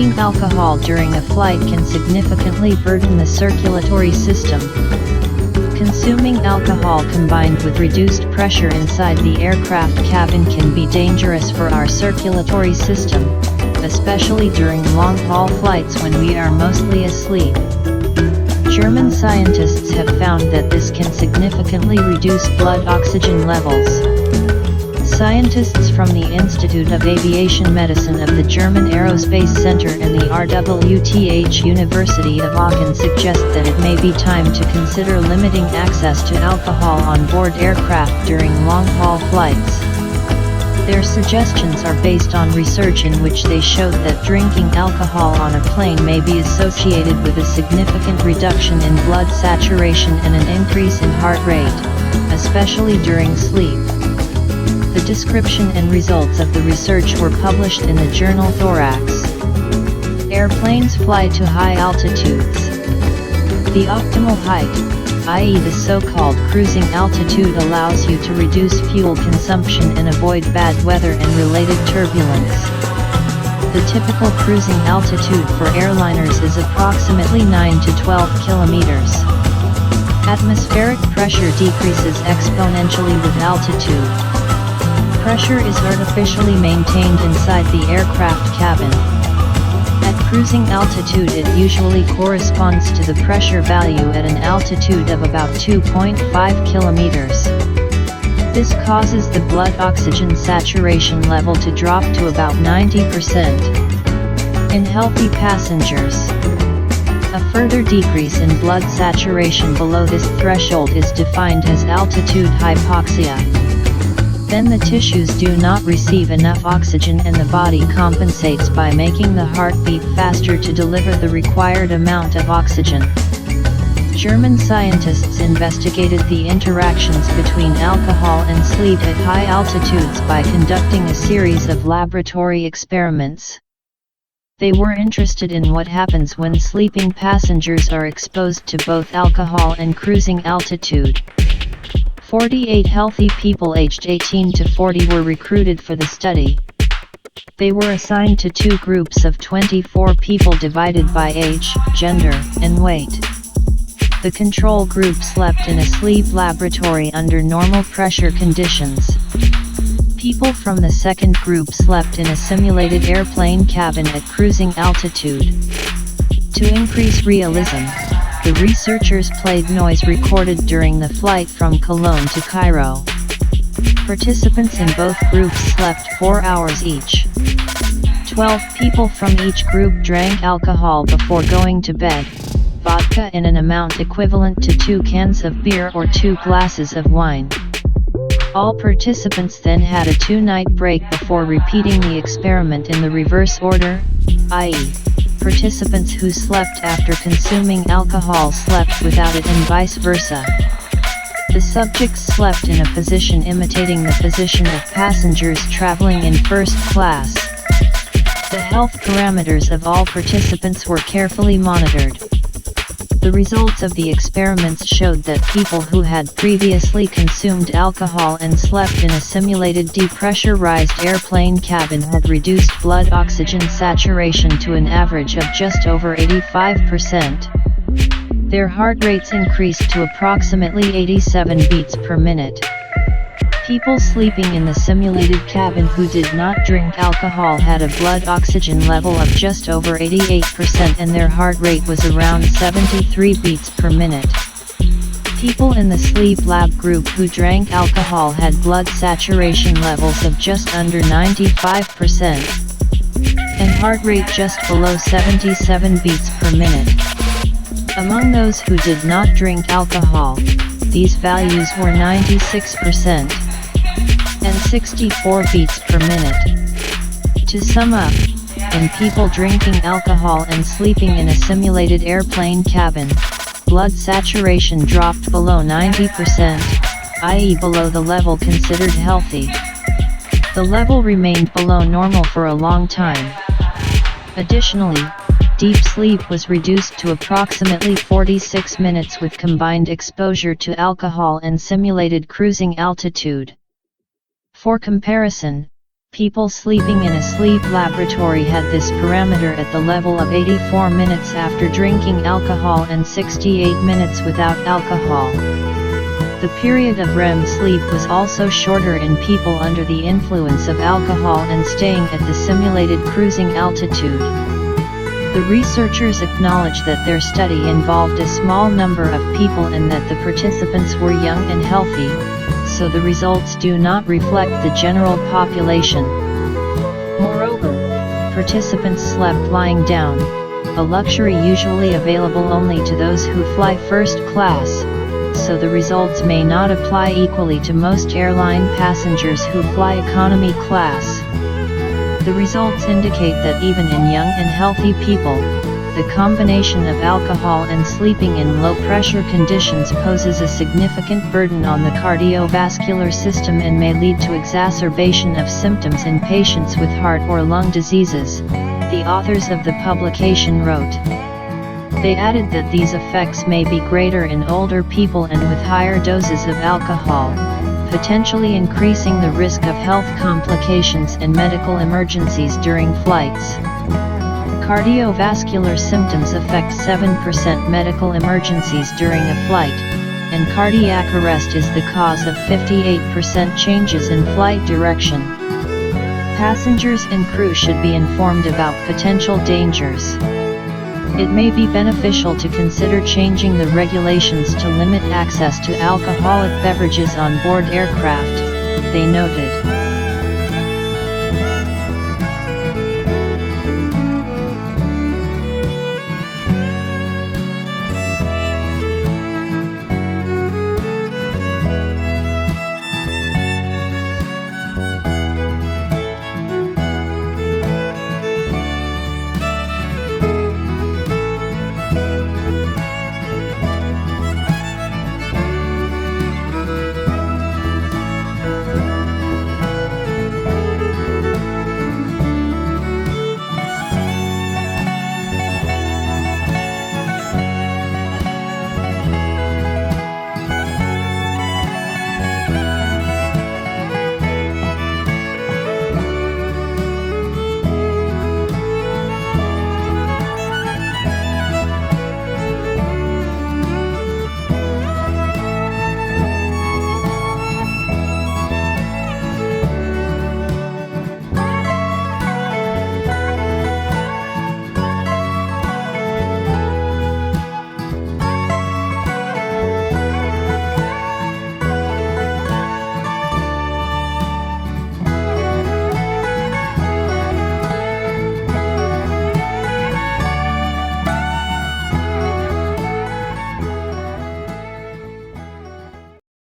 Drinking alcohol during a flight can significantly burden the circulatory system. Consuming alcohol combined with reduced pressure inside the aircraft cabin can be dangerous for our circulatory system, especially during long-haul flights when we are mostly asleep. German scientists have found that this can significantly reduce blood oxygen levels. Scientists from the Institute of Aviation Medicine of the German Aerospace Center and the RWTH University of Aachen suggest that it may be time to consider limiting access to alcohol on board aircraft during long-haul flights. Their suggestions are based on research in which they showed that drinking alcohol on a plane may be associated with a significant reduction in blood saturation and an increase in heart rate, especially during sleep. The description and results of the research were published in the journal Thorax. Airplanes fly to high altitudes. The optimal height, i.e. the so-called cruising altitude, allows you to reduce fuel consumption and avoid bad weather and related turbulence. The typical cruising altitude for airliners is approximately 9 to 12 kilometers. Atmospheric pressure decreases exponentially with altitude. Pressure is artificially maintained inside the aircraft cabin. At cruising altitude, it usually corresponds to the pressure value at an altitude of about 2.5 kilometers. This causes the blood oxygen saturation level to drop to about 90% in healthy passengers. A further decrease in blood saturation below this threshold is defined as altitude hypoxia. Then the tissues do not receive enough oxygen and the body compensates by making the heart beat faster to deliver the required amount of oxygen. German scientists investigated the interactions between alcohol and sleep at high altitudes by conducting a series of laboratory experiments. They were interested in what happens when sleeping passengers are exposed to both alcohol and cruising altitude. 48 healthy people aged 18 to 40 were recruited for the study. They were assigned to two groups of 24 people divided by age, gender, and weight. The control group slept in a sleep laboratory under normal pressure conditions. People from the second group slept in a simulated airplane cabin at cruising altitude. To increase realism, the researchers played noise recorded during the flight from Cologne to Cairo. Participants in both groups slept 4 hours each. 12 people from each group drank alcohol before going to bed, vodka in an amount equivalent to 2 cans of beer or 2 glasses of wine. All participants then had a 2-night break before repeating the experiment in the reverse order, i.e., participants who slept after consuming alcohol slept without it and vice versa. The subjects slept in a position imitating the position of passengers traveling in first class. The health parameters of all participants were carefully monitored. The results of the experiments showed that people who had previously consumed alcohol and slept in a simulated depressurized airplane cabin had reduced blood oxygen saturation to an average of just over 85%. Their heart rates increased to approximately 87 beats per minute. People sleeping in the simulated cabin who did not drink alcohol had a blood oxygen level of just over 88% and their heart rate was around 73 beats per minute. People in the sleep lab group who drank alcohol had blood saturation levels of just under 95% and heart rate just below 77 beats per minute. Among those who did not drink alcohol, these values were 96% and 64 beats per minute. To sum up, in people drinking alcohol and sleeping in a simulated airplane cabin, blood saturation dropped below 90%, i.e. below the level considered healthy. The level remained below normal for a long time. Additionally, deep sleep was reduced to approximately 46 minutes with combined exposure to alcohol and simulated cruising altitude. For comparison, People sleeping in a sleep laboratory had this parameter at the level of 84 minutes after drinking alcohol and 68 minutes without alcohol. The period of REM sleep was also shorter in people under the influence of alcohol and staying at the simulated cruising altitude. The researchers acknowledged that their study involved a small number of people and that the participants were young and healthy, so the results do not reflect the general population. Moreover, participants slept lying down, a luxury usually available only to those who fly first class, so the results may not apply equally to most airline passengers who fly economy class. The results indicate that even in young and healthy people, the combination of alcohol and sleeping in low-pressure conditions poses a significant burden on the cardiovascular system and may lead to exacerbation of symptoms in patients with heart or lung diseases, the authors of the publication wrote. They added that these effects may be greater in older people and with higher doses of alcohol, potentially increasing the risk of health complications and medical emergencies during flights. Cardiovascular symptoms affect 7% medical emergencies during a flight, and cardiac arrest is the cause of 58% changes in flight direction. Passengers and crew should be informed about potential dangers. It may be beneficial to consider changing the regulations to limit access to alcoholic beverages on board aircraft, they noted.